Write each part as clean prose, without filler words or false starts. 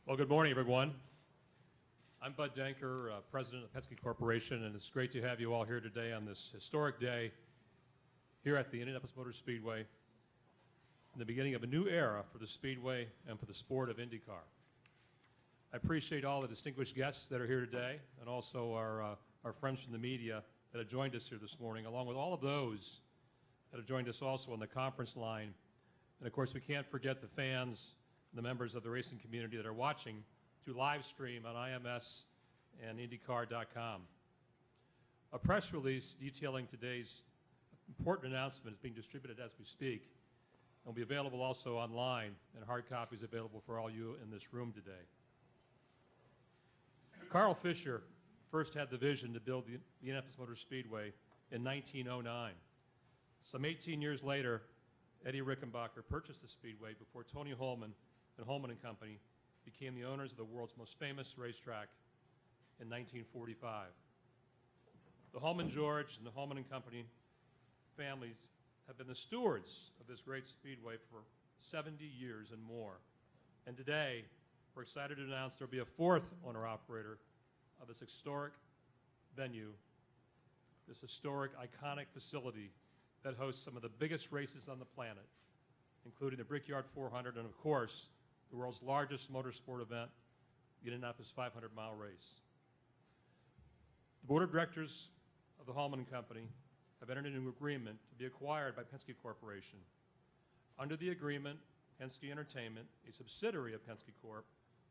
Well, good morning, everyone. I'm Bud Denker, President of Penske Corporation, and it's great to have you all here today on this historic day here at the Indianapolis Motor Speedway, in the beginning of a new era for the Speedway and for the sport of IndyCar. I appreciate all the distinguished guests that are here today, and also our friends from the media that have joined us here this morning, along with all of those that have joined us also on the conference line. And of course, we can't forget the fans and the members of the racing community that are watching through live stream on IMS and IndyCar.com. A press release detailing today's important announcement is being distributed as we speak and will be available also online, and hard copies available for all you in this room today. Carl Fisher first had the vision to build the Indianapolis Motor Speedway in 1909. Some 18 years later, Eddie Rickenbacker purchased the Speedway before Tony Holman and Holman and Company became the owners of the world's most famous racetrack in 1945. The Holman George and the Holman and Company families have been the stewards of this great speedway for 70 years and more. And today, we're excited to announce there will be a fourth owner-operator of this historic venue, this historic, iconic facility that hosts some of the biggest races on the planet, including the Brickyard 400 and, of course, the world's largest motorsport event, the Indianapolis 500-mile race. The board of directors of the Holman and Company have entered into an agreement to be acquired by Penske Corporation. Under the agreement, Penske Entertainment, a subsidiary of Penske Corp.,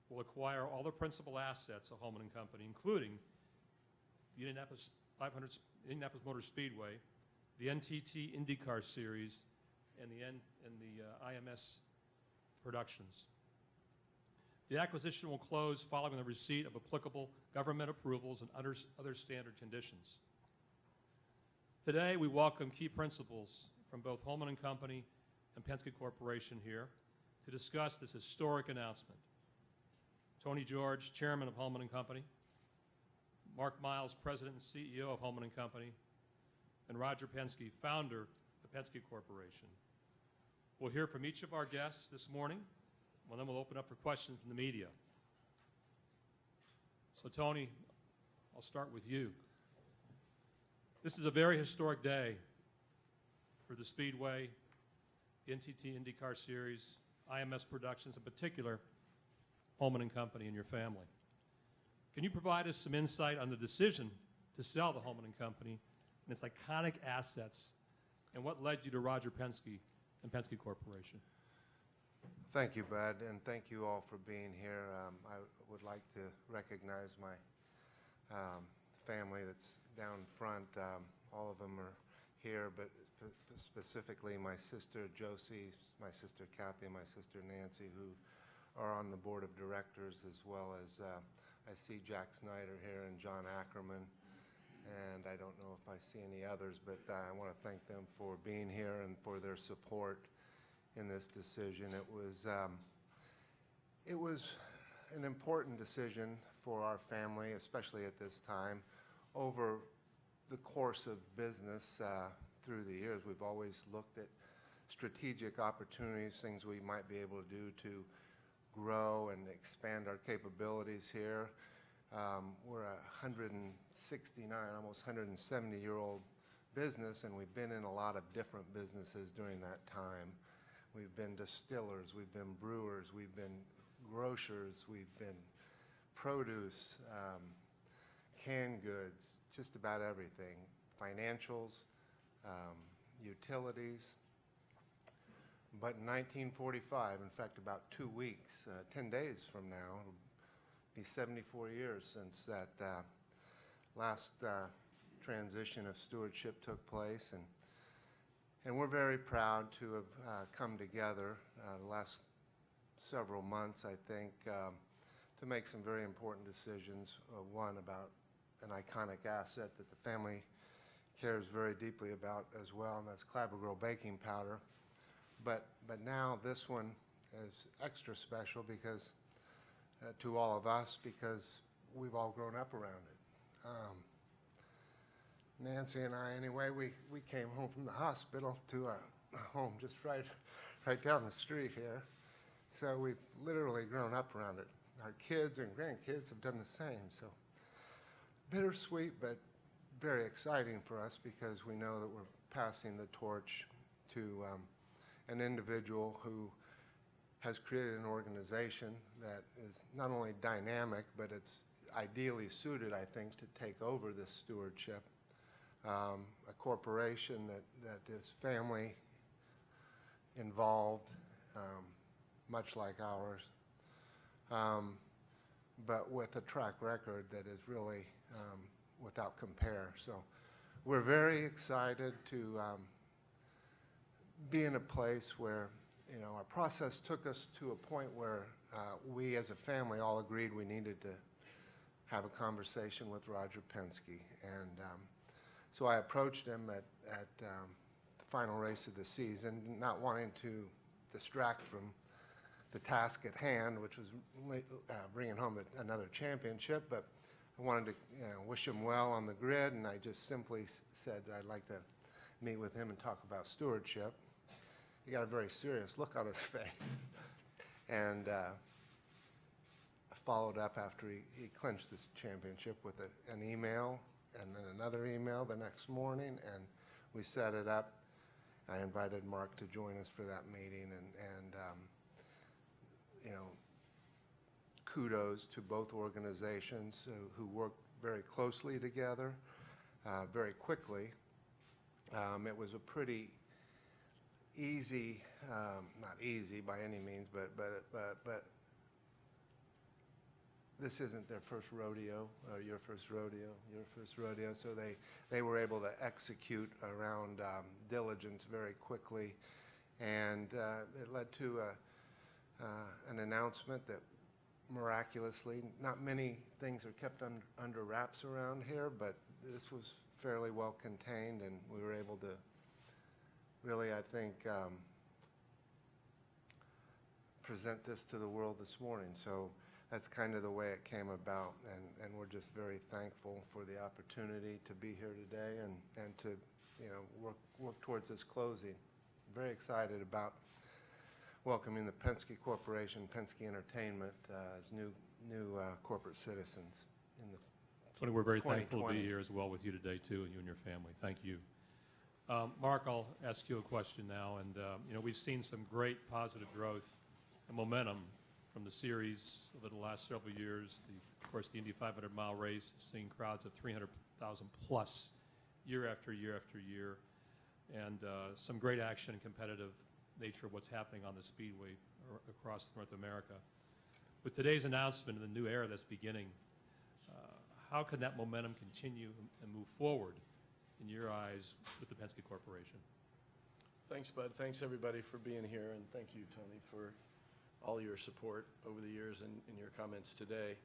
will acquire all the principal assets of Holman and Company, including the Indianapolis Motor Speedway, the NTT IndyCar Series, and the IMS Productions. The acquisition will close following the receipt of applicable government approvals and other standard conditions. Today, we welcome key principals from both Holman and Company and Penske Corporation here to discuss this historic announcement. Tony George, Chairman of Holman and Company, Mark Miles, President and CEO of Holman and Company, and Roger Penske, founder of Penske Corporation. We'll hear from each of our guests this morning, and then we'll open up for questions from the media. So Tony, I'll start with you. This is a very historic day for the Speedway, the NTT IndyCar Series, IMS Productions, in particular, Holman and Company and your family. Can you provide us some insight on the decision to sell the Holman and Company and its iconic assets, and what led you to Roger Penske and Penske Corporation? Thank you, Bud, and thank you all for being here. I would like to recognize my family that's down front. All of them are here, but specifically my sister Josie, my sister Kathy, and my sister Nancy, who are on the board of directors, as well as I see Jack Snyder here and John Ackerman, and I don't know if I see any others, but I want to thank them for being here and for their support in this decision. It was an important decision for our family, especially at this time. Over the course of business through the years, we've always looked at strategic opportunities, things we might be able to do to grow and expand our capabilities here. We're a 169, almost 170-year-old business, and we've been in a lot of different businesses during that time. We've been distillers, we've been brewers, we've been grocers, we've been produce, canned goods, just about everything, financials, utilities. But in 1945, in fact, about 2 weeks, 10 days from now, it'll be 74 years since that last transition of stewardship took place, and we're very proud to have come together the last several months, I think, to make some very important decisions. One, about an iconic asset that the family cares very deeply about as well, and that's Clabber Girl baking powder. But now this one is extra special because to all of us, because we've all grown up around it. Nancy and I, anyway, we came home from the hospital to a home just right down the street here. So we've literally grown up around it. our kids and grandkids have done the same. So bittersweet, but very exciting for us because we know that we're passing the torch to an individual who has created an organization that is not only dynamic, but it's ideally suited, I think, to take over this stewardship. A corporation that is family involved, much like ours, but with a track record that is really without compare. So we're very excited to be in a place where, you know, our process took us to a point where we as a family all agreed we needed to have a conversation with Roger Penske. And so I approached him at the final race of the season, not wanting to distract from the task at hand, which was bringing home another championship, but I wanted to wish him well on the grid, and I just simply said that I'd like to meet with him and talk about stewardship. He got a very serious look on his face. And I followed up after he clinched this championship with an email and then another email the next morning, and we set it up. I invited Mark to join us for that meeting, and you know, kudos to both organizations who worked very closely together, very quickly. It was a pretty easy, not easy by any means, but this isn't their first rodeo, your first rodeo, so they were able to execute around diligence very quickly, and it led to an announcement that miraculously, not many things are kept under wraps around here, but this was fairly well contained, and we were able to really, I think, present this to the world this morning. So that's kind of the way it came about, and we're just very thankful for the opportunity to be here today and to, you know, work towards this closing. Very excited about welcoming the Penske Corporation, Penske Entertainment as new corporate citizens in the Tony, we're very thankful to 2020. be here as well with you today, too, and you and your family. Thank you. Mark, I'll ask you a question now. And, you know, we've seen some great positive growth and momentum from the series over the last several years. Of course, the Indy 500-mile race is seeing crowds of 300,000 plus year after year after year. And some great action and competitive nature of what's happening on the Speedway across North America. With today's announcement of the new era that's beginning, how can that momentum continue and move forward in your eyes with the Penske Corporation? Thanks, Bud. Thanks, everybody, for being here, and thank you, Tony, for all your support over the years and in your comments today.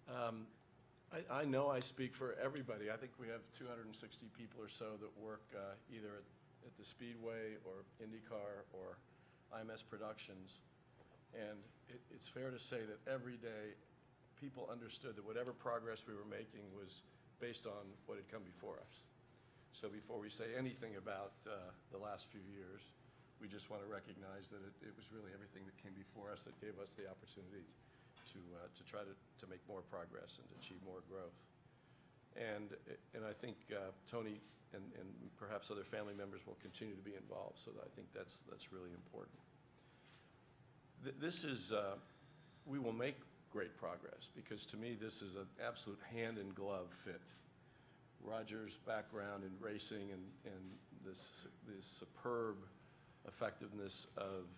I know I speak for everybody. I think we have 260 people or so that work either at the Speedway or IndyCar or IMS Productions, and it's fair to say that every day people understood that whatever progress we were making was based on what had come before us. So before we say anything about the last few years, we just want to recognize that it was really everything that came before us that gave us the opportunity to try to make more progress and to achieve more growth. And I think Tony and perhaps other family members will continue to be involved, so I think that's really important. This is, we will make great progress, because to me this is an absolute hand-in-glove fit. Roger's background in racing and this superb effectiveness of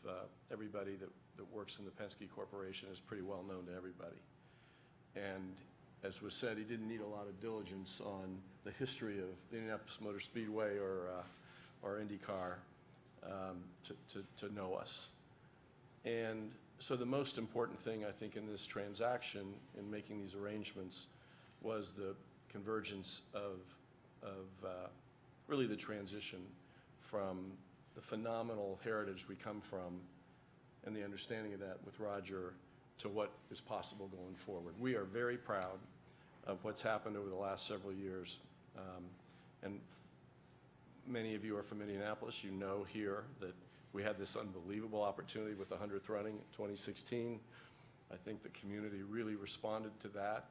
everybody that works in the Penske Corporation is pretty well known to everybody. And as was said, he didn't need a lot of diligence on the history of the Indianapolis Motor Speedway or IndyCar to know us. And so the most important thing, I think, in this transaction, in making these arrangements, was the convergence of really the transition from the phenomenal heritage we come from and the understanding of that with Roger to what is possible going forward. We are very proud of what's happened over the last several years. And many of you are from Indianapolis. You know here that we had this unbelievable opportunity with the 100th running in 2016. I think the community really responded to that.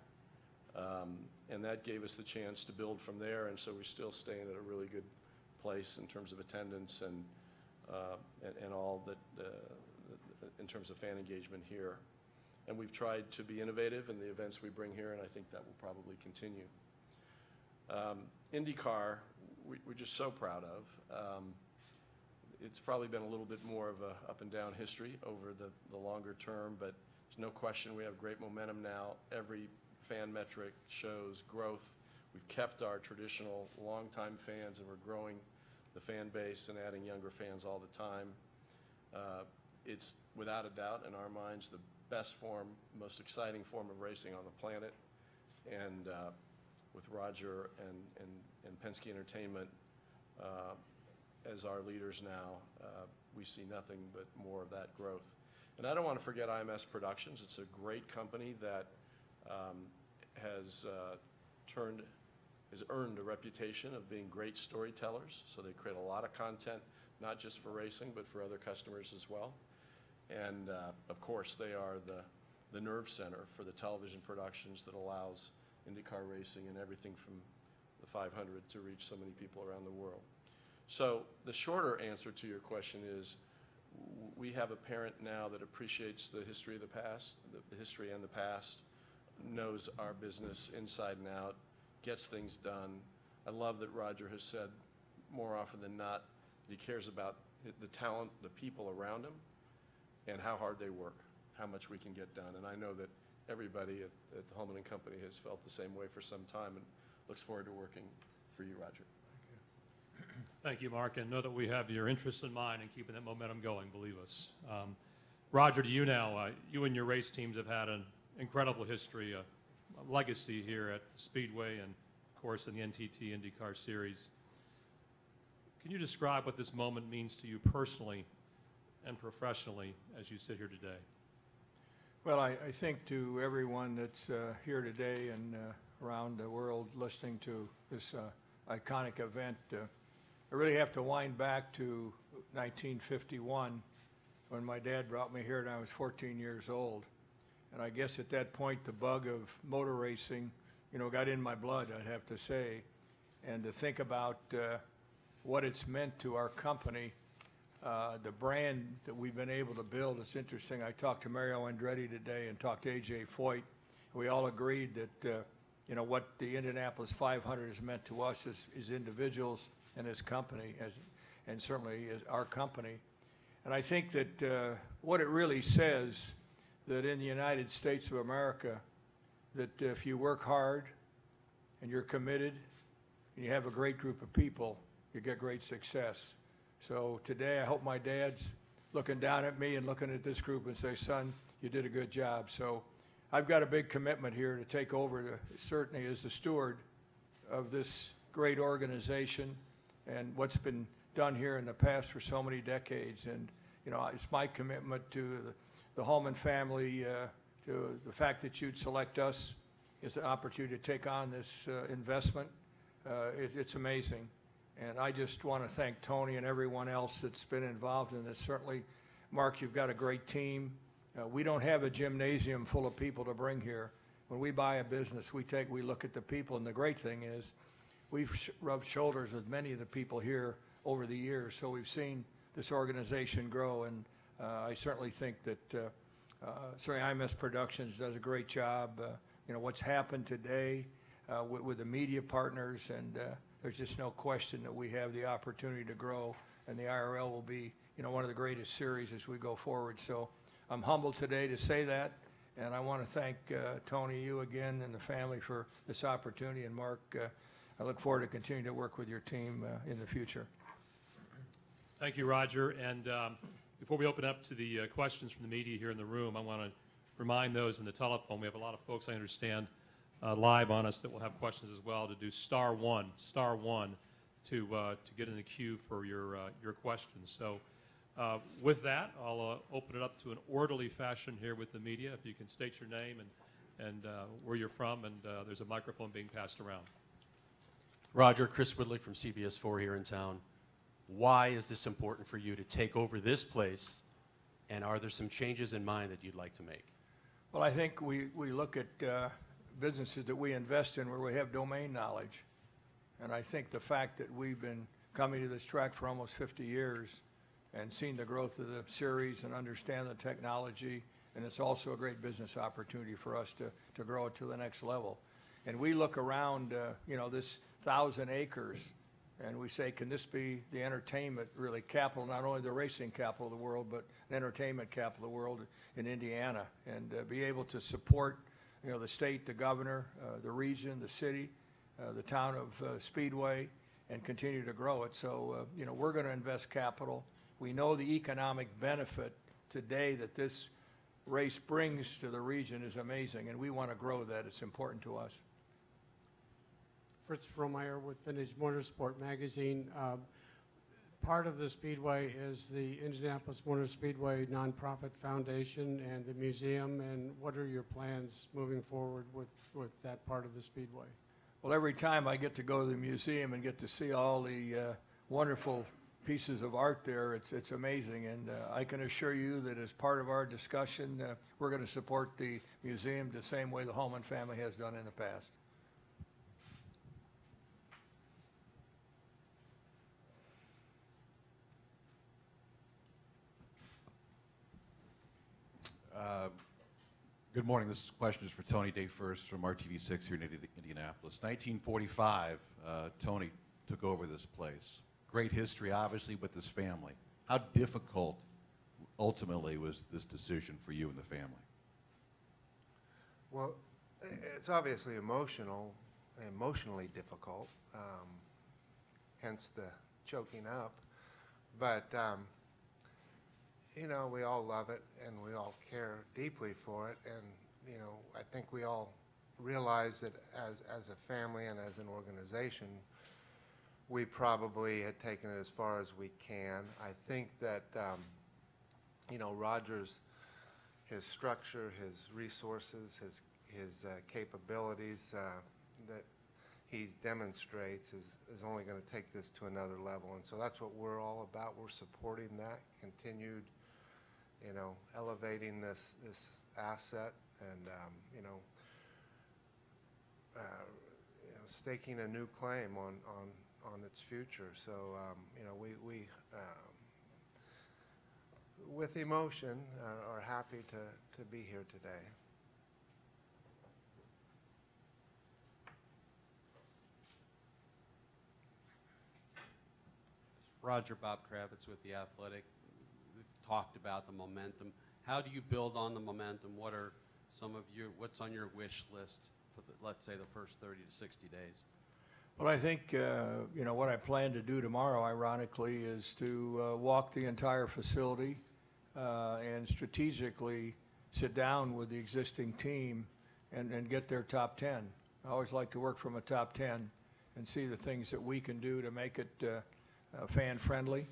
And that gave us the chance to build from there, and so we're still staying at a really good place in terms of attendance and all that, in terms of fan engagement here. And we've tried to be innovative in the events we bring here, and I think that will probably continue. IndyCar, we're just so proud of. It's probably been a little bit more of a up and down history over the longer term, but there's no question we have great momentum now. Every fan metric shows growth. We've kept our traditional longtime fans, and we're growing the fan base and adding younger fans all the time. It's without a doubt, in our minds, the best form, most exciting form of racing on the planet. And with Roger and Penske Entertainment as our leaders now, we see nothing but more of that growth. And I don't want to forget IMS Productions. It's a great company that has earned a reputation of being great storytellers. So they create a lot of content, not just for racing, but for other customers as well. And of course, they are the nerve center for the television productions that allows IndyCar racing and everything from the 500 to reach so many people around the world. So the shorter answer to your question is, we have a parent now that appreciates the history of the past, the history and the past, knows our business inside and out, gets things done. I love that Roger has said more often than not that he cares about the talent, the people around him, and how hard they work, how much we can get done. And I know that everybody at Holman & Company has felt the same way for some time and looks forward to working for you, Roger. Thank you, Mark, and know that we have your interests in mind in keeping that momentum going, believe us. Roger, to you now. You and your race teams have had an incredible history, a legacy here at Speedway and, of course, in the NTT IndyCar Series. Can you describe what this moment means to you personally and professionally as you sit here today? Well, I think to everyone that's here today and around the world listening to this iconic event, I really have to wind back to 1951 when my dad brought me here and I was 14 years old. And I guess at that point the bug of motor racing, got in my blood, I'd have to say. And to think about what it's meant to our company, the brand that we've been able to build. It's interesting, I talked to Mario Andretti today and talked to A.J. Foyt. We all agreed that what the Indianapolis 500 has meant to us as individuals and as company, and certainly as our company. And I think that what it really says, that in the United States of America, that if you work hard and you're committed and you have a great group of people, you get great success. So today I hope my dad's looking down at me and looking at this group and say, son, you did a good job. So I've got a big commitment here to take over, certainly as the steward of this great organization and what's been done here in the past for so many decades. And, it's my commitment to the Holman family, to the fact that you'd select us as an opportunity to take on this investment. It's amazing. And I just want to thank Tony and everyone else that's been involved in this. Certainly, Mark, you've got a great team. We don't have a gymnasium full of people to bring here. When we buy a business, we look at the people, and the great thing is we've rubbed shoulders with many of the people here over the years, so we've seen this organization grow, and I certainly think that certainly IMS Productions does a great job. What's happened today with the media partners, and there's just no question that we have the opportunity to grow, and the IRL will be, one of the greatest series as we go forward. So I'm humbled today to say that, and I want to thank Tony, you again, and the family for this opportunity, and Mark, I look forward to continuing to work with your team in the future. Thank you, Roger. And before we open up to the questions from the media here in the room, I want to remind those in the telephone, we have a lot of folks, I understand, live on us that will have questions as well, to do star one to get in the queue for your questions. So with that, I'll open it up to an orderly fashion here with the media. If you can state your name and where you're from, and there's a microphone being passed around. Roger, Chris Woodley from CBS 4 here in town. Why is this important for you to take over this place, and are there some changes in mind that you'd like to make? Well, I think we look at businesses that we invest in where we have domain knowledge. And I think the fact that we've been coming to this track for almost 50 years and seen the growth of the series and understand the technology, and it's also a great business opportunity for us to grow it to the next level. And we look around, this 1,000 acres, and we say, can this be the entertainment, really, capital, not only the racing capital of the world, but an entertainment capital of the world in Indiana, and be able to support, the state, the governor, the region, the city, the town of Speedway, and continue to grow it. So, we're going to invest capital. We know the economic benefit today that this race brings to the region is amazing, and we want to grow that. It's important to us. Fritz Frohmeyer with Vintage Motorsport Magazine. Part of the Speedway is the Indianapolis Motor Speedway Nonprofit Foundation and the museum, and what are your plans moving forward with that part of the Speedway? Well, every time I get to go to the museum and get to see all the wonderful pieces of art there, it's amazing. And I can assure you that as part of our discussion, we're going to support the museum the same way the Holman family has done in the past. Good morning. This question is for Tony Day First from RTV6 here in Indianapolis. 1945, Tony took over this place. Great history, obviously, with this family. How difficult, ultimately, was this decision for you and the family? Well, it's obviously emotionally difficult, hence the choking up. But, we all love it and we all care deeply for it. And, I think we all realize that as a family and as an organization, we probably had taken it as far as we can. I think that, Roger's, his structure, his resources, his capabilities that he demonstrates is only going to take this to another level. And so that's what we're all about. We're supporting that, continued, elevating this asset and, staking a new claim on its future. So, we with emotion, are happy to be here today. Roger, Bob Kravitz with The Athletic. We've talked about the momentum. How do you build on the momentum? What's on your wish list for, let's say, the first 30 to 60 days? Well, I think, what I plan to do tomorrow, ironically, is to walk the entire facility and strategically sit down with the existing team and get their top 10. I always like to work from a top 10 and see the things that we can do to make it fan-friendly.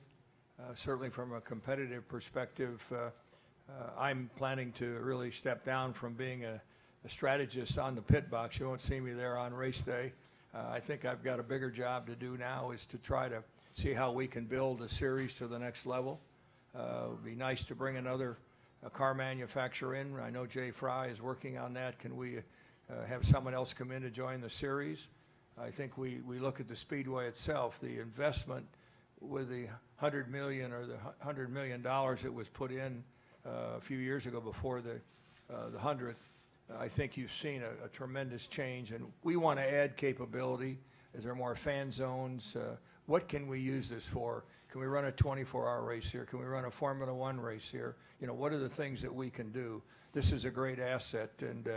Certainly from a competitive perspective, I'm planning to really step down from being a strategist on the pit box. You won't see me there on race day. I think I've got a bigger job to do now, is to try to see how we can build a series to the next level. It would be nice to bring another car manufacturer in. I know Jay Fry is working on that. Can we have someone else come in to join the series? I think we look at the Speedway itself, the investment with the $100 million or the $100 million that was put in a few years ago before the 100th. I think you've seen a tremendous change, and we want to add capability. Is there more fan zones? What can we use this for? Can we run a 24-hour race here? Can we run a Formula One race here? What are the things that we can do? This is a great asset, and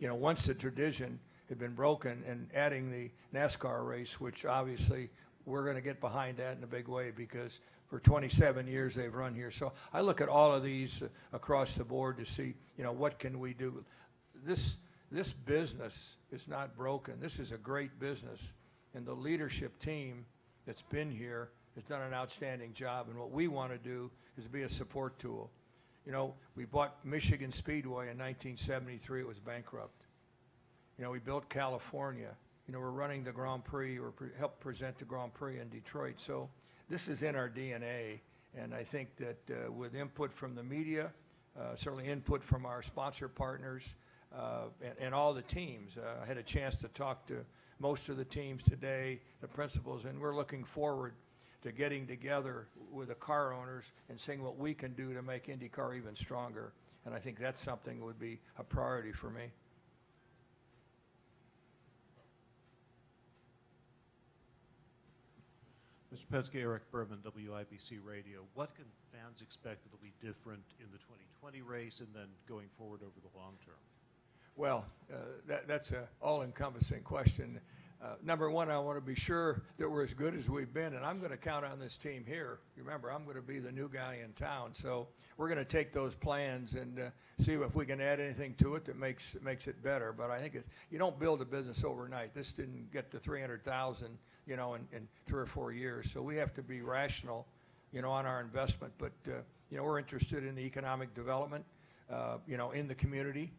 once the tradition had been broken, and adding the NASCAR race, which obviously we're going to get behind that in a big way, because for 27 years they've run here. So I look at all of these across the board to see, what can we do? This business is not broken. This is a great business, and the leadership team that's been here has done an outstanding job. And what we want to do is be a support tool. We bought Michigan Speedway in 1973. It was bankrupt. We built California. We're running the Grand Prix, or helped present the Grand Prix in Detroit. So this is in our DNA, and I think that with input from the media, certainly input from our sponsor partners, and all the teams. I had a chance to talk to most of the teams today, the principals, and we're looking forward to getting together with the car owners and seeing what we can do to make IndyCar even stronger. And I think that's something that would be a priority for me. Mr. Penske, Eric Berman, WIBC Radio. What can fans expect that will be different in the 2020 race and then going forward over the long term? Well, that's an all-encompassing question. Number one, I want to be sure that we're as good as we've been, and I'm going to count on this team here. Remember, I'm going to be the new guy in town, so we're going to take those plans and see if we can add anything to it that makes it better. But I think you don't build a business overnight. This didn't get to 300,000, in 3 or 4 years. So we have to be rational, on our investment. But we're interested in the economic development, in the community.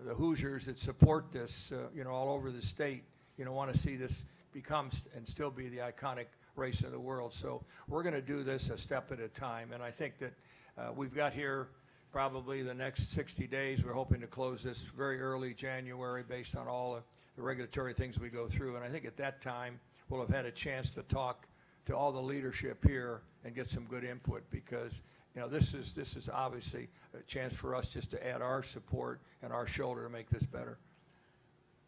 The Hoosiers that support this, all over the state, want to see this become and still be the iconic race of the world. So we're going to do this a step at a time. And I think that we've got here probably the next 60 days. We're hoping to close this very early January based on all the regulatory things we go through. And I think at that time, we'll have had a chance to talk to all the leadership here and get some good input, because this is obviously a chance for us just to add our support and our shoulder to make this better.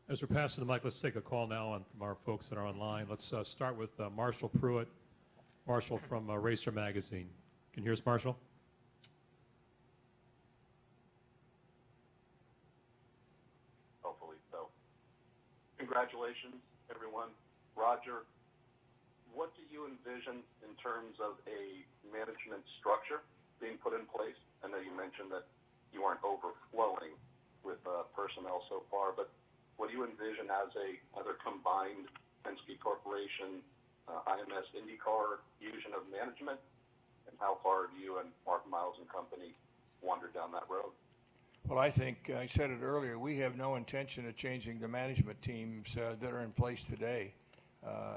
As we're passing the mic, let's take a call now from our folks that are online. Let's start with Marshall Pruitt. Marshall from Racer Magazine. Can you hear us, Marshall? Hopefully so. Congratulations, everyone. Roger, what do you envision in terms of a management structure being put in place? I know you mentioned that you aren't overflowing with personnel so far, but what do you envision as a either combined Penske Corporation, IMS IndyCar fusion of management, and how far do you and Mark Miles and company wander down that road? Well, I think I said it earlier. We have no intention of changing the management teams that are in place today.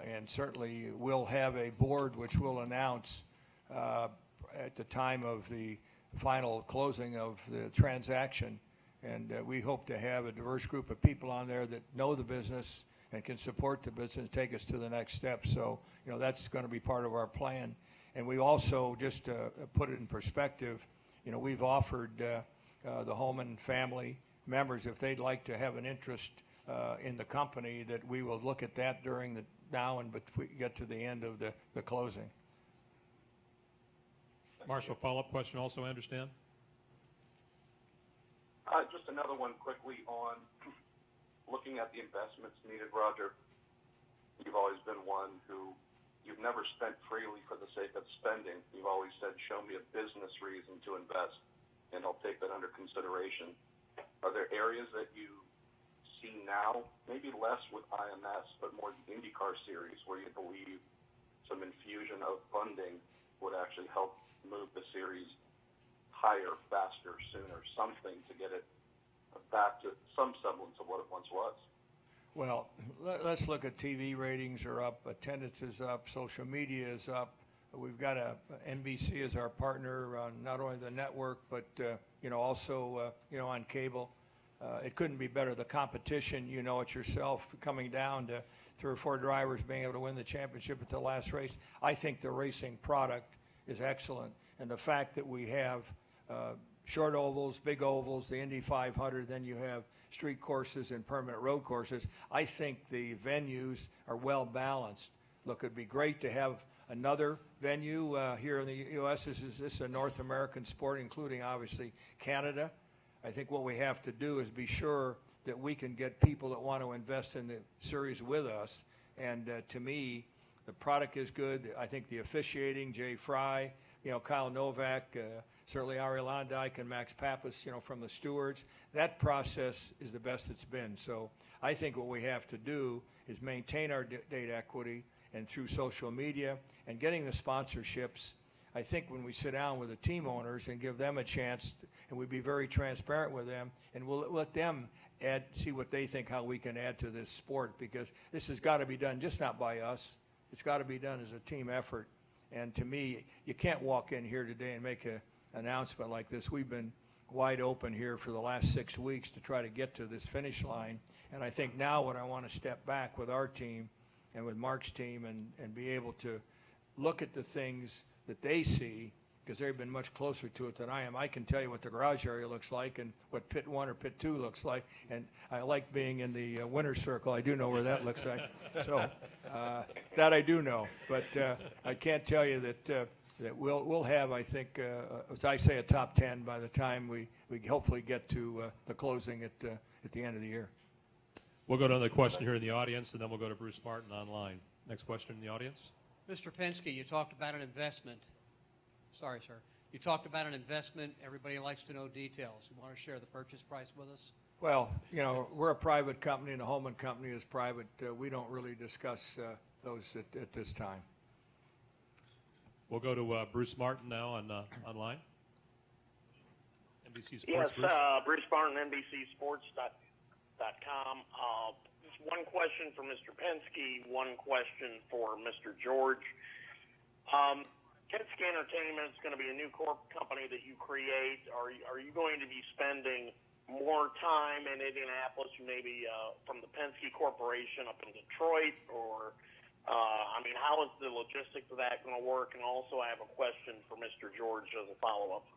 And certainly we'll have a board which we'll announce at the time of the final closing of the transaction. And we hope to have a diverse group of people on there that know the business and can support the business and take us to the next step. So, that's going to be part of our plan. And we also, just to put it in perspective, we've offered the Holman family members, if they'd like to have an interest in the company, that we will look at that during the now and but we get to the end of the closing. Marshall, follow-up question also, I understand? Just another one quickly on looking at the investments needed, Roger. You've always been one who you've never spent freely for the sake of spending. You've always said, show me a business reason to invest, and I'll take that under consideration. Are there areas that you see now, maybe less with IMS, but more the IndyCar series, where you believe some infusion of funding would actually help move the series higher, faster, sooner, something to get it back to some semblance of what it once was? Well, let's look at TV ratings are up, attendance is up, social media is up. We've got NBC as our partner on not only the network, but also on cable. It couldn't be better. The competition, it yourself, coming down to 3 or 4 drivers being able to win the championship at the last race. I think the racing product is excellent, and the fact that we have short ovals, big ovals, the Indy 500, then you have street courses and permanent road courses. I think the venues are well balanced. Look, it'd be great to have another venue here in the U.S. This is a North American sport, including obviously Canada. I think what we have to do is be sure that we can get people that want to invest in the series with us. And to me, the product is good. I think the officiating, Jay Fry, Kyle Novak, certainly Ari Londyke and Max Pappas, from the stewards. That process is the best it's been. So I think what we have to do is maintain our data equity, and through social media and getting the sponsorships. I think when we sit down with the team owners and give them a chance, and we be very transparent with them, and we'll let them see what they think, how we can add to this sport, because this has got to be done just not by us. It's got to be done as a team effort. And to me, you can't walk in here today and make an announcement like this. We've been wide open here for the last 6 weeks to try to get to this finish line. And I think now what I want to step back with our team and with Mark's team and be able to look at the things that they see, because they've been much closer to it than I am. I can tell you what the garage area looks like and what pit 1 or pit 2 looks like, and I like being in the winner's circle. I do know where that looks like. So that I do know, but I can't tell you that we'll have, I think, as I say, a top 10 by the time we hopefully get to the closing at the end of the year. We'll go to another question here in the audience, and then we'll go to Bruce Martin online. Next question in the audience. Mr. Penske, you talked about an investment. Sorry, sir. You talked about an investment. Everybody likes to know details. You want to share the purchase price with us? Well, you know, we're a private company, and the Holman Company is private. We don't really discuss those at this time. We'll go to Bruce Martin now on online. NBC Sports. Yes, Bruce. Bruce Martin, NBCSports.com. Just one question for Mr. Penske, one question for Mr. George. Penske Entertainment is going to be a new company that you create. Are you going to be spending more time in Indianapolis, maybe from the Penske Corporation up in Detroit, or I mean, how is the logistics of that going to work? And also, I have a question for Mr. George as a follow-up.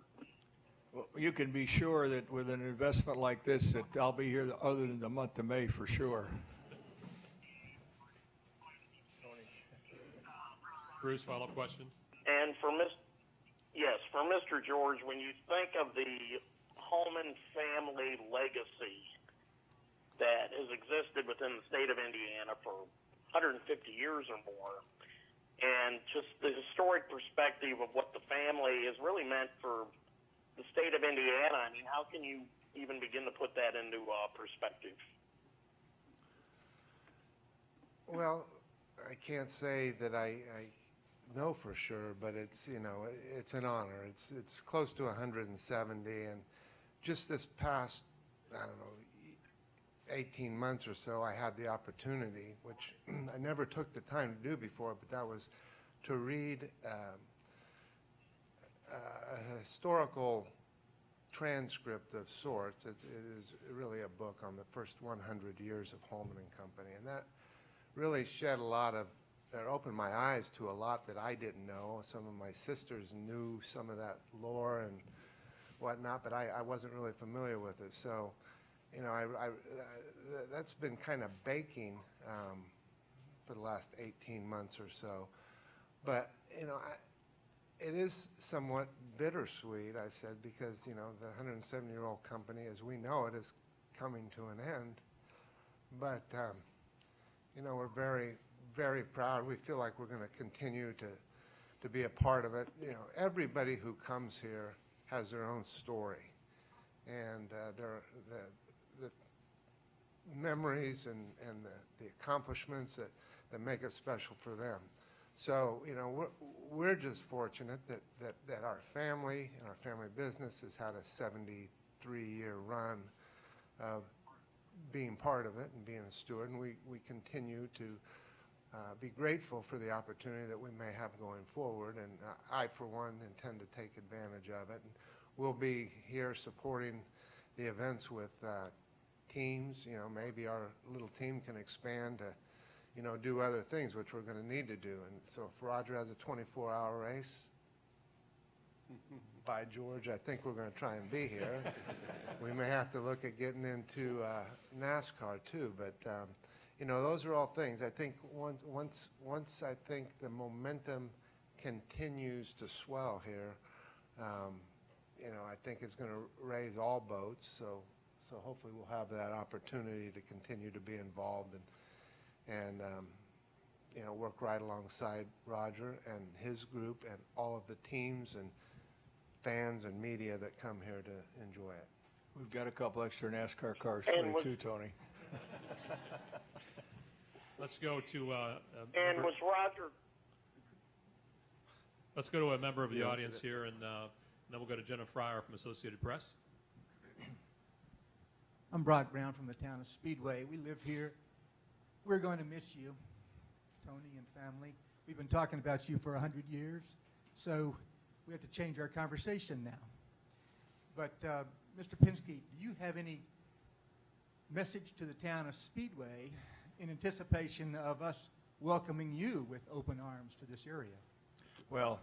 Well, you can be sure that with an investment like this, that I'll be here other than the month of May for sure. Bruce, follow-up question. And for Mr. George, when you think of the Holman family legacy that has existed within the state of Indiana for 150 years or more, and just the historic perspective of what the family has really meant for the state of Indiana, I mean, how can you even begin to put that into perspective? Well, I can't say that I know for sure, but it's, you know, it's an honor. It's close to 170, and just this past, I don't know, 18 months or so, I had the opportunity, which I never took the time to do before, but that was to read a historical transcript of sorts. It is really a book on the first 100 years of Holman and Company, and that really shed a lot of, that opened my eyes to a lot that I didn't know. Some of my sisters knew some of that lore and whatnot, but I wasn't really familiar with it. So, you know, that's been kind of baking for the last 18 months or so. But, you know, it is somewhat bittersweet, I said, because, you know, the 170-year-old company, as we know it, is coming to an end. But, you know, we're very, very proud. We feel like we're going to continue to be a part of it. You know, everybody who comes here has their own story, and the memories and the accomplishments that make it special for them. So, you know, we're just fortunate that our family and our family business has had a 73-year run of being part of it and being a steward, and we continue to be grateful for the opportunity that we may have going forward, and I, for one, intend to take advantage of it. And we'll be here supporting the events with teams. You know, maybe our little team can expand to, you know, do other things, which we're going to need to do. And so if Roger has a 24-hour race, by George, I think we're going to try and be here. We may have to look at getting into NASCAR too, but you know, those are all things. I think once I think the momentum continues to swell here, you know, I think it's going to raise all boats. So hopefully we'll have that opportunity to continue to be involved and you know, work right alongside Roger and his group and all of the teams and fans and media that come here to enjoy it. We've got a couple extra NASCAR cars for you too, Tony. Let's go to And was Roger... let's go to a member of the audience here, and then we'll go to Jenna Fryer from Associated Press. I'm Brock Brown from the town of Speedway. We live here. We're going to miss you, Tony and family. We've been talking about you for 100 years, so we have to change our conversation now. But, Mr. Pinsky, do you have any message to the town of Speedway in anticipation of us welcoming you with open arms to this area? Well,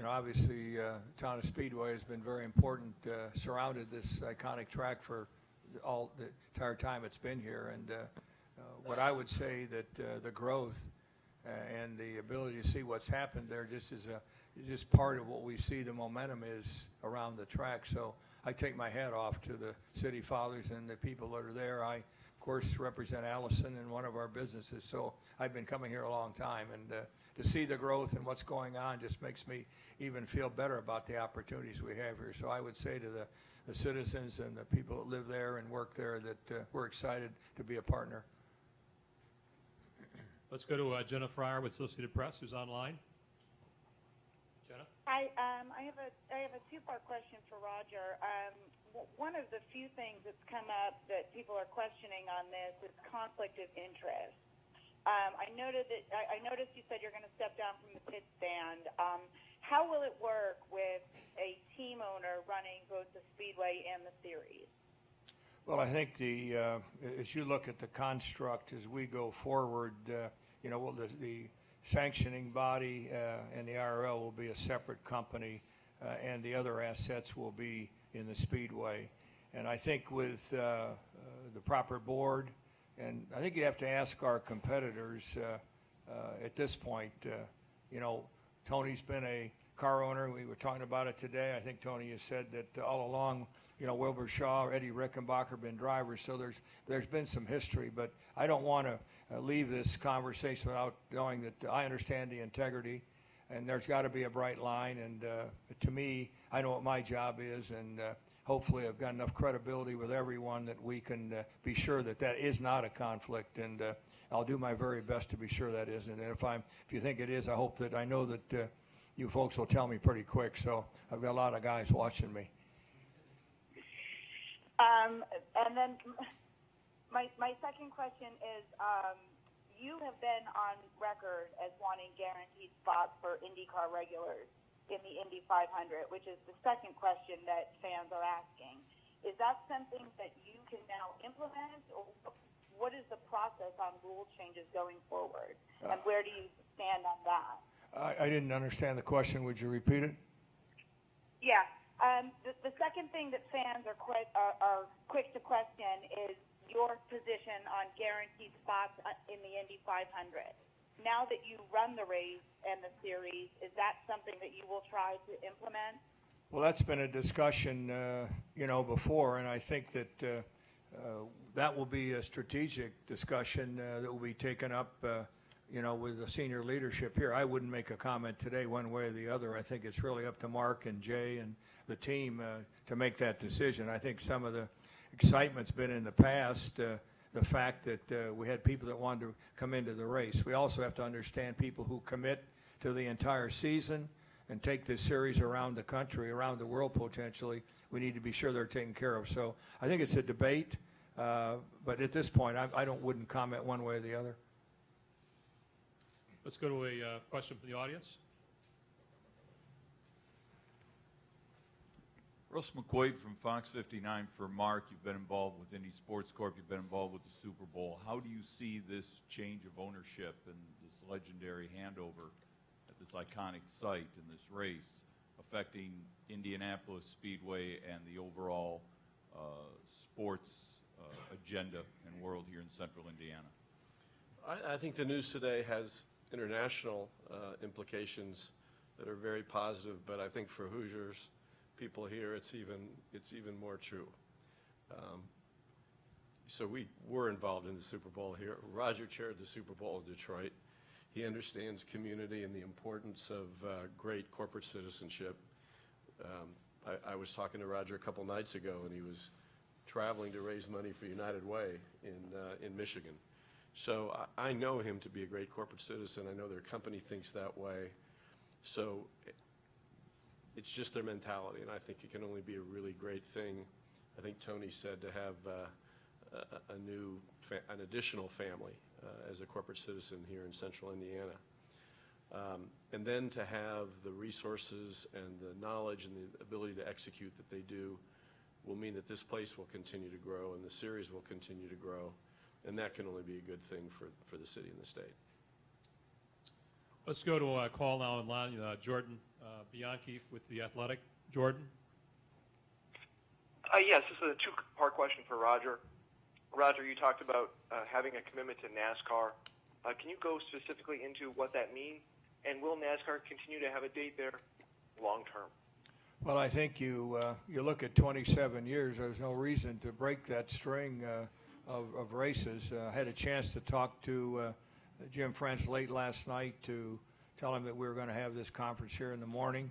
obviously, town of Speedway has been very important, surrounded this iconic track for all the entire time it's been here. And what I would say that the growth and the ability to see what's happened there just is just part of what we see the momentum is around the track. So I take my hat off to the city fathers and the people that are there. I, of course, represent Allison in one of our businesses, so I've been coming here a long time. And to see the growth and what's going on just makes me even feel better about the opportunities we have here. So I would say to the citizens and the people that live there and work there that we're excited to be a partner. Let's go to Jenna Fryer with Associated Press, who's online. Jenna? Hi, I have a two-part question for Roger. One of the few things that's come up that people are questioning on this is conflict of interest. I noticed you said you're going to step down from the pit stand. How will it work with a team owner running both the Speedway and the series? Well, I think as you look at the construct as we go forward, the sanctioning body and the IRL will be a separate company, and the other assets will be in the Speedway. And I think with the proper board, and I think you have to ask our competitors at this point, Tony's been a car owner. We were talking about it today. I think Tony has said that all along, Wilbur Shaw, Eddie Rickenbacker have been drivers, so there's been some history. But I don't want to leave this conversation without knowing that I understand the integrity, and there's got to be a bright line. And to me, I know what my job is, and hopefully I've got enough credibility with everyone that we can be sure that that is not a conflict. And I'll do my very best to be sure that isn't. And if you think it is, I know that you folks will tell me pretty quick. So I've got a lot of guys watching me. And then my second question is, you have been on record as wanting guaranteed spots for IndyCar regulars in the Indy 500, which is the second question that fans are asking. Is that something that you can now implement, or what is the process on rule changes going forward, and where do you stand on that? I didn't understand the question. Would you repeat it? Yeah. The second thing that fans are quick to question is your position on guaranteed spots in the Indy 500. Now that you run the race and the series, is that something that you will try to implement? Well, that's been a discussion, before, and I think that that will be a strategic discussion that will be taken up, with the senior leadership here. I wouldn't make a comment today one way or the other. I think it's really up to Mark and Jay and the team to make that decision. I think some of the excitement's been in the past, the fact that we had people that wanted to come into the race. We also have to understand people who commit to the entire season and take this series around the country, around the world potentially. We need to be sure they're taken care of. So I think it's a debate, but at this point, I wouldn't comment one way or the other. Let's go to a question from the audience. Russ McQuaid from Fox 59 for Mark. You've been involved with Indy Sports Corp. You've been involved with the Super Bowl. How do you see this change of ownership and this legendary handover at this iconic site and this race affecting Indianapolis Speedway and the overall sports agenda and world here in central Indiana? I think the news today has international implications that are very positive, but I think for Hoosiers, people here, it's even more true. So we were involved in the Super Bowl here. Roger chaired the Super Bowl in Detroit. He understands community and the importance of great corporate citizenship. I was talking to Roger a couple nights ago, and he was traveling to raise money for United Way in Michigan. So I know him to be a great corporate citizen. I know their company thinks that way. So it's just their mentality, and I think it can only be a really great thing. I think Tony said to have an additional family as a corporate citizen here in central Indiana. And then to have the resources and the knowledge and the ability to execute that they do will mean that this place will continue to grow and the series will continue to grow. And that can only be a good thing for the city and the state. Let's go to a call now online. Jordan Bianchi with The Athletic. Jordan? Yes, this is a two-part question for Roger. Roger, you talked about having a commitment to NASCAR. Can you go specifically into what that means? And will NASCAR continue to have a date there long term? Well, I think you look at 27 years, there's no reason to break that string of races. I had a chance to talk to Jim French late last night to tell him that we were going to have this conference here in the morning.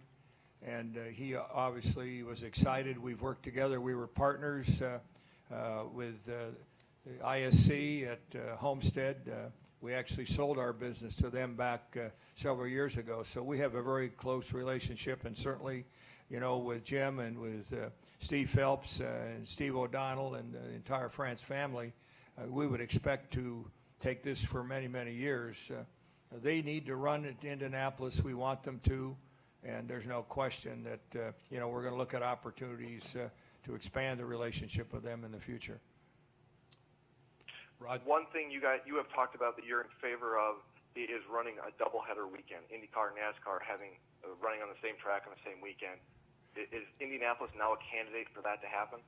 And he obviously was excited. We've worked together. We were partners with the ISC at Homestead. We actually sold our business to them back several years ago. So we have a very close relationship, and certainly, with Jim and with Steve Phelps and Steve O'Donnell and the entire France family, we would expect to take this for many, many years. They need to run at Indianapolis. We want them to, and there's no question that, we're going to look at opportunities to expand the relationship with them in the future. One thing you have talked about that you're in favor of is running a doubleheader weekend. IndyCar and NASCAR running on the same track on the same weekend. Is Indianapolis now a candidate for that to happen?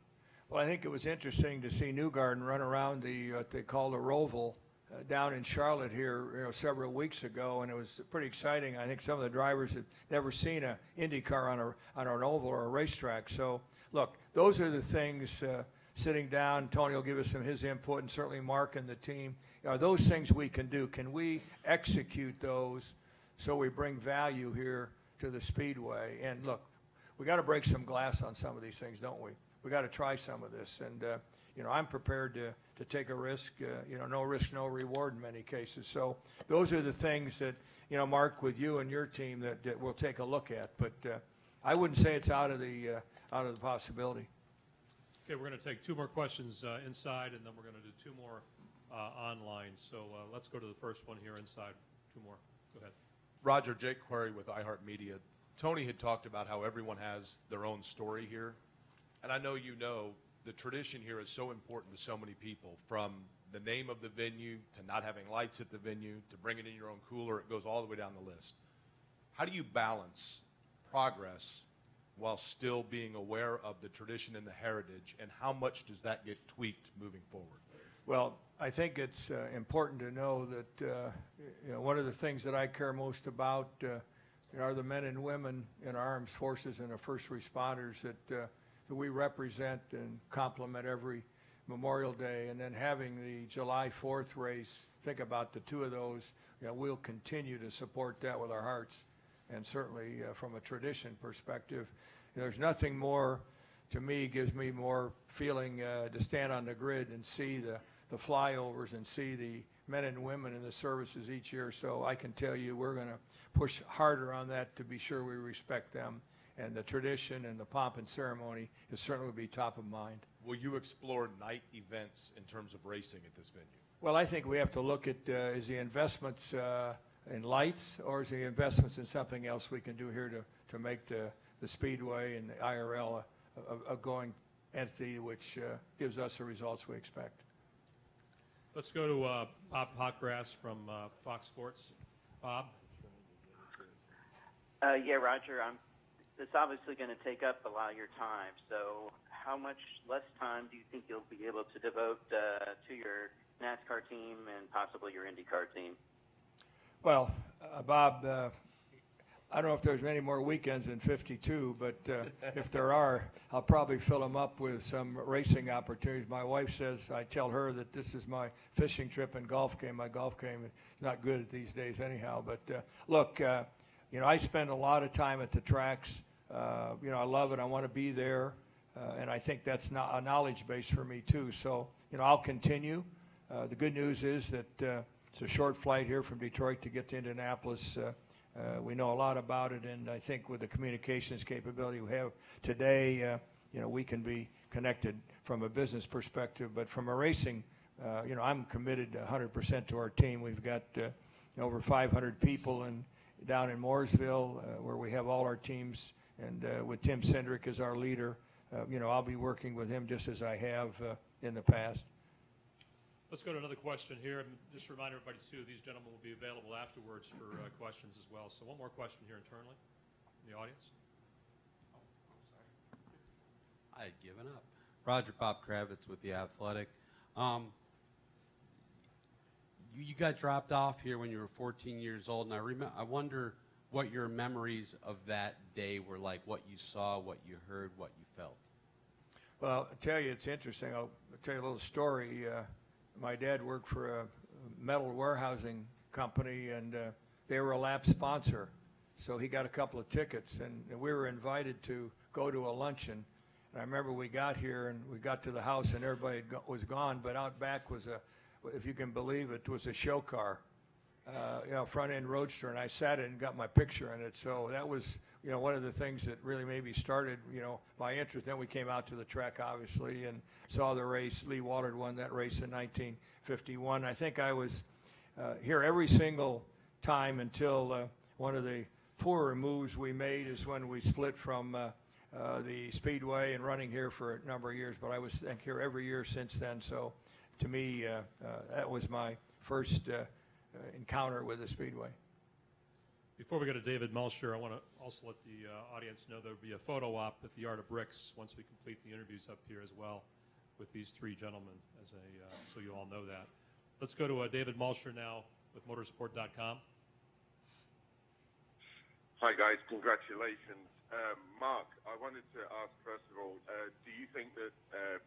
Well, I think it was interesting to see Newgarden run around what they call the Roval down in Charlotte here, several weeks ago, and it was pretty exciting. I think some of the drivers had never seen an IndyCar on an oval or a racetrack. So, look, those are the things. Sitting down, Tony will give us some of his input, and certainly Mark and the team. Are those things we can do? Can we execute those so we bring value here to the Speedway? And look, we got to break some glass on some of these things, don't we? We got to try some of this, and I'm prepared to take a risk. No risk, no reward in many cases. So those are the things that Mark, with you and your team, that we'll take a look at. But I wouldn't say it's out of the possibility. Okay, we're going to take two more questions inside, and then we're going to do two more online. So let's go to the first one here inside. Two more. Go ahead. Roger, Jake Query with iHeartMedia. Tony had talked about how everyone has their own story here. And I know the tradition here is so important to so many people, from the name of the venue to not having lights at the venue to bringing in your own cooler. It goes all the way down the list. How do you balance progress while still being aware of the tradition and the heritage, and how much does that get tweaked moving forward? Well, I think it's important to know that one of the things that I care most about are the men and women in our armed forces and the first responders that we represent and compliment every Memorial Day. And then having the July 4th race, think about the two of those. We'll continue to support that with our hearts. And certainly from a tradition perspective, there's nothing more, to me, gives me more feeling to stand on the grid and see the flyovers and see the men and women in the services each year. So I can tell you we're going to push harder on that to be sure we respect them. And the tradition and the pomp and ceremony is certainly be top of mind. Will you explore night events in terms of racing at this venue? Well, I think we have to look at is the investments in lights, or is the investments in something else we can do here to make the Speedway and the IRL a going entity which gives us the results we expect. Let's go to Bob Pockgrass from Fox Sports. Bob? Yeah, Roger, it's obviously going to take up a lot of your time. So how much less time do you think you'll be able to devote to your NASCAR team and possibly your IndyCar team? Well, Bob, I don't know if there's many more weekends than 52, but if there are, I'll probably fill them up with some racing opportunities. My wife says I tell her that this is my fishing trip and golf game. My golf game is not good these days anyhow. But look, I spend a lot of time at the tracks. I love it. I want to be there, and I think that's a knowledge base for me too. So I'll continue. The good news is that it's a short flight here from Detroit to get to Indianapolis. We know a lot about it, and I think with the communications capability we have today, we can be connected from a business perspective. But from a racing, I'm committed 100% to our team. We've got over 500 people down in Mooresville, where we have all our teams, and with Tim Cindric as our leader. I'll be working with him just as I have in the past. Let's go to another question here. And just remind everybody, too, these gentlemen will be available afterwards for questions as well. So one more question here internally in the audience. I had given up. Roger Bob Kravitz with The Athletic. You got dropped off here when you were 14 years old, and I wonder what your memories of that day were like, what you saw, what you heard, what you felt. Well, I'll tell you, it's interesting. I'll tell you a little story. My dad worked for a metal warehousing company, and they were a lap sponsor. So he got a couple of tickets, and we were invited to go to a luncheon. And I remember we got here, and we got to the house, and everybody was gone, but out back was if you can believe it, was a show car, front-end roadster, and I sat in and got my picture in it. So that was, one of the things that really maybe started, my interest. Then we came out to the track, obviously, and saw the race. Lee Wallard won that race in 1951. I think I was here every single time until one of the poorer moves we made is when we split from the Speedway and running here for a number of years. But I was here every year since then. So to me, that was my first encounter with the Speedway. Before we go to David Melcher, I want to also let the audience know there will be a photo op at the Art of Bricks once we complete the interviews up here as well with these three gentlemen, so you all know that. Let's go to David Melcher now with motorsport.com. Hi, guys. Congratulations. Mark, I wanted to ask, first of all, do you think that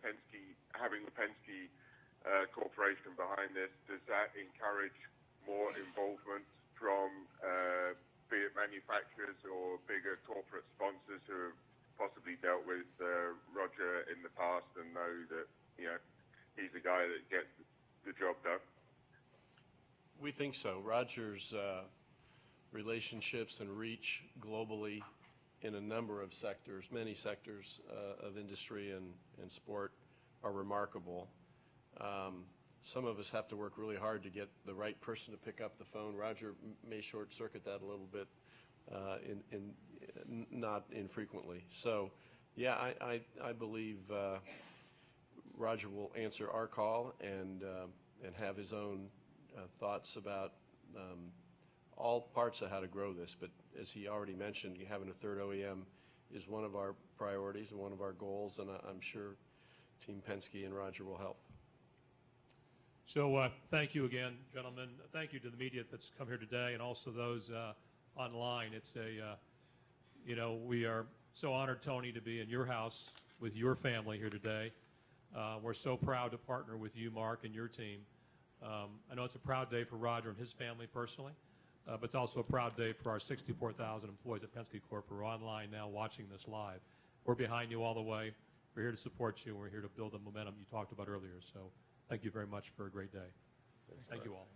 Penske, having the Penske Corporation behind this, does that encourage more involvement from be it manufacturers or bigger corporate sponsors who have possibly dealt with Roger in the past and know that he's the guy that gets the job done? We think so. Roger's relationships and reach globally in a number of sectors, many sectors of industry and sport are remarkable. Some of us have to work really hard to get the right person to pick up the phone. Roger may short-circuit that a little bit, not infrequently. So, yeah, I believe Roger will answer our call and have his own thoughts about all parts of how to grow this. But as he already mentioned, having a third OEM is one of our priorities and one of our goals, and I'm sure Team Penske and Roger will help. So thank you again, gentlemen. Thank you to the media that's come here today and also those online. It's we are so honored, Tony, to be in your house with your family here today. We're so proud to partner with you, Mark, and your team. I know it's a proud day for Roger and his family personally, but it's also a proud day for our 64,000 employees at Penske Corp who are online now watching this live. We're behind you all the way. We're here to support you, and we're here to build the momentum you talked about earlier. So thank you very much for a great day. Thank you all.